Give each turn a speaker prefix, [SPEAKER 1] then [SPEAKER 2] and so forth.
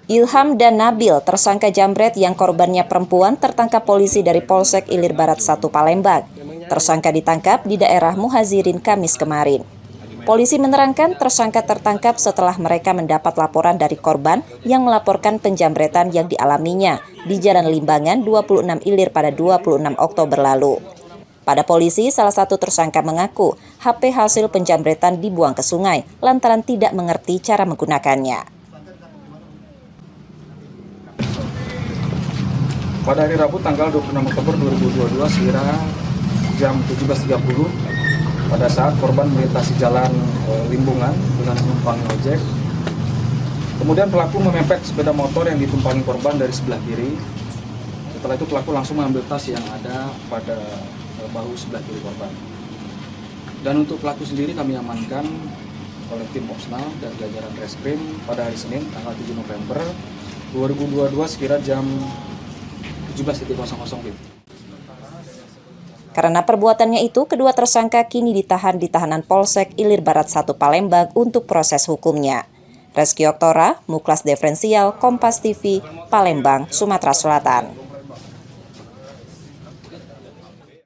[SPEAKER 1] Ilham dan Nabil, tersangka jambret yang korbannya perempuan, tertangkap polisi dari Polsek Ilir Barat 1 Palembang. Tersangka ditangkap di daerah Muhazirin Kamis kemarin. Polisi menerangkan tersangka tertangkap setelah mereka mendapat laporan dari korban yang melaporkan penjambretan yang dialaminya di Jalan Limbangan 26 Ilir pada 26 Oktober lalu. Pada polisi, salah satu tersangka mengaku HP hasil penjambretan dibuang ke sungai lantaran tidak mengerti cara menggunakannya.
[SPEAKER 2] Pada hari Rabu tanggal 26 Oktober 2022 sekira jam 17.30 pada saat korban melintasi jalan Limbungan dengan menumpangi ojek. Kemudian pelaku memepet sepeda motor yang ditumpangi korban dari sebelah kiri. Setelah itu pelaku langsung mengambil tas yang ada pada bahu sebelah kiri korban. Dan untuk pelaku sendiri kami amankan oleh tim Opsnal dan jajaran Reskrim pada hari Senin tanggal 7 November 2022 sekira jam 17.00.
[SPEAKER 1] Karena perbuatannya itu, kedua tersangka kini ditahan di tahanan Polsek Ilir Barat 1 Palembang untuk proses hukumnya. Reski Oktora, Muklas Diferensial, Kompas TV, Palembang, Sumatera Selatan.